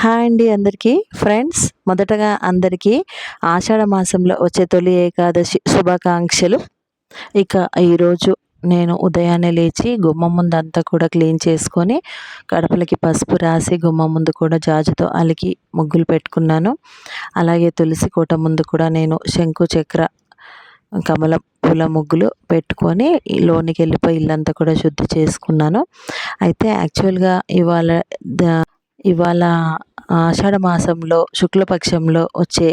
Hi అండి అందరికీ friends. మొదటగా అందరికీ ఆషాఢ మాసంలో వచ్చే తొలి ఏకాదశి శుభాకాంక్షలు. ఇక ఈరోజు నేను ఉదయాన్నే లేచి గుమ్మం ముందు అంతా కూడా క్లీన్ చేసుకొని గడపలకి పసుపు రాసి గుమ్మం ముందు కూడా జాజుతో అలికి ముగ్గులు పెట్టుకున్నాను. అలాగే తులసి కోట ముందు కూడా నేను శంకు చక్ర కమలం పూల ముగ్గులు పెట్టుకొని లోనికి వెళ్ళిపోయి ఇల్లంతా కూడా శుద్ధి చేసుకున్నాను. అయితే యాక్చువల్గా ఇవాళ ఆషాఢ మాసంలో శుక్లపక్షంలో వచ్చే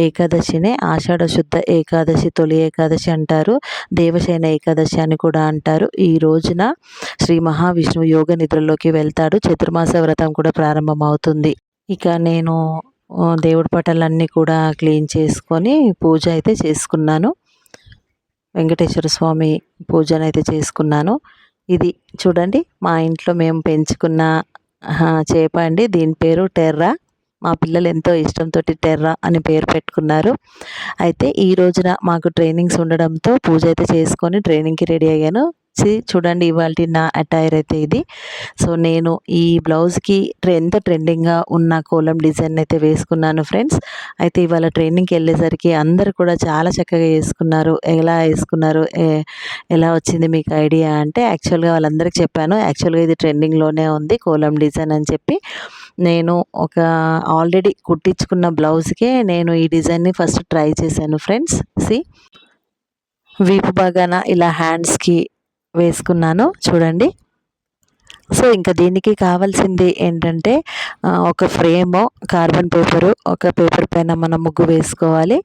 ఏకాదశినే ఆషాఢ శుద్ధ ఏకాదశి, తొలి ఏకాదశి అంటారు. దేవశయన ఏకాదశి అని కూడా అంటారు. ఈ రోజున శ్రీ మహావిష్ణువు యోగ నిద్రలోకి వెళ్తాడు. చతుర్మాస వ్రతం కూడా ప్రారంభమవుతుంది. ఇక నేను దేవుడి పటాలన్నీ కూడా క్లీన్ చేసుకొని పూజ అయితే చేసుకున్నాను. వెంకటేశ్వర స్వామి పూజనైతే చేసుకున్నాను. ఇది చూడండి, మా ఇంట్లో మేము పెంచుకున్న చేప అండి. దీని పేరు టెర్రా. మా పిల్లలు ఎంతో ఇష్టంతో టెర్రా అని పేరు పెట్టుకున్నారు. అయితే ఈ రోజున మాకు ట్రైనింగ్స్ ఉండడంతో పూజ అయితే చేసుకొని ట్రైనింగ్కి రెడీ అయ్యాను. చూడండి, ఇవాళ నా అటైర్ అయితే ఇది. సో నేను ఈ బ్లౌజ్కి ఎంతో ట్రెండింగ్గా ఉన్న కోలం డిజైన్ అయితే వేసుకున్నాను ఫ్రెండ్స్. అయితే ఇవాళ ట్రైనింగ్కి వెళ్ళేసరికి అందరు కూడా చాలా చక్కగా వేసుకున్నారు. ఎలా వేసుకున్నారు, ఎలా వచ్చింది మీకు ఐడియా అంటే, యాక్చువల్గా వాళ్ళందరికీ చెప్పాను. యాక్చువల్గా ఇది ట్రెండింగ్లోనే ఉంది కోలం డిజైన్ అని చెప్పి. నేను ఒక ఆల్రెడీ కుట్టించుకున్న బ్లౌజ్కే నేను ఈ డిజైన్ని ఫస్ట్ ట్రై చేశాను ఫ్రెండ్స్. వీపు బాగాన ఇలా హ్యాండ్స్కి వేసుకున్నాను చూడండి. సో ఇంకా దీనికి కావాల్సింది ఏంటంటే ఒక ఫ్రేము, కార్బన్ పేపరు, ఒక పేపర్ పైన మనం ముగ్గు వేసుకోవాలి.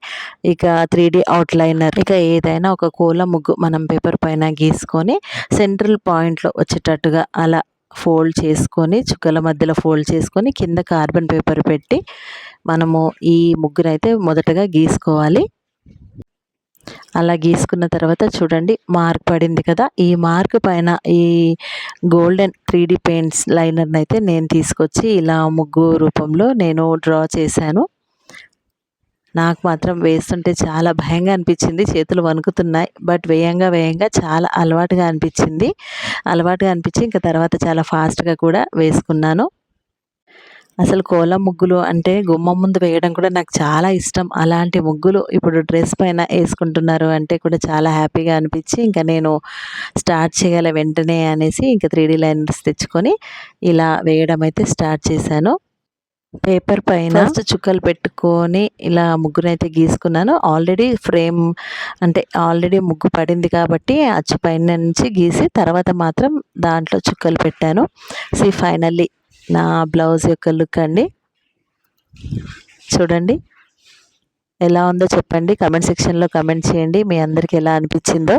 ఇక 3D అవుట్లైనర్, ఇక ఏదైనా ఒక కోల ముగ్గు మనం పేపర్ పైన గీసుకొని సెంట్రల్ పాయింట్లో వచ్చేటట్టుగా అలా ఫోల్డ్ చేసుకొని, చుక్కల మధ్యలో ఫోల్డ్ చేసుకొని కింద కార్బన్ పేపర్ పెట్టి మనము ఈ ముగ్గునైతే మొదటగా గీసుకోవాలి. అలా గీసుకున్న తర్వాత చూడండి, మార్క్ పడింది కదా. ఈ మార్క్ పైన ఈ గోల్డెన్ 3D పెయింట్స్ లైనర్ని అయితే నేను తీసుకొచ్చి ఇలా ముగ్గు రూపంలో నేను డ్రా చేశాను. నాకు మాత్రం వేస్తుంటే చాలా భయంగా అనిపించింది, చేతులు వణుకుతున్నాయి. బట్ వేయంగా చాలా అలవాటుగా అనిపించి ఇంకా తర్వాత చాలా ఫాస్ట్గా కూడా వేసుకున్నాను. అసలు కోలం ముగ్గులు అంటే గుమ్మం ముందు వేయడం కూడా నాకు చాలా ఇష్టం. అలాంటి ముగ్గులు ఇప్పుడు డ్రెస్ పైన వేసుకుంటున్నారు అంటే కూడా చాలా హ్యాపీగా అనిపించి ఇంకా నేను స్టార్ట్ చేయాలి వెంటనే అనేసి ఇంకా 3D లైనర్స్ తెచ్చుకొని ఇలా వేయడం అయితే స్టార్ట్ చేశాను. పేపర్ పైన ఫస్ట్ చుక్కలు పెట్టుకొని ఇలా ముగ్గునైతే గీసుకున్నాను. ఆల్రెడీ ఫ్రేమ్ అంటే ఆల్రెడీ ముగ్గు పడింది కాబట్టి అచ్చు పైన నుంచి గీసి తర్వాత మాత్రం దాంట్లో చుక్కలు పెట్టాను. ఫైనల్లీ నా బ్లౌజ్ యొక్క లుక్ అండి. చూడండి ఎలా ఉందో చెప్పండి, కమెంట్ సెక్షన్లో కమెంట్ చేయండి మీ అందరికీ ఎలా అనిపించిందో.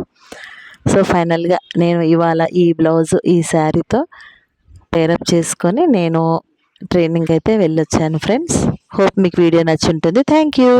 సో ఫైనల్గా నేను ఇవాళ ఈ బ్లౌజ్ ఈ శారీతో పేరప్ చేసుకొని నేను ట్రైనింగ్ అయితే వెళ్ళొచ్చాను ఫ్రెండ్స్. హోప్ మీకు వీడియో నచ్చి ఉంటుంది. Thank you.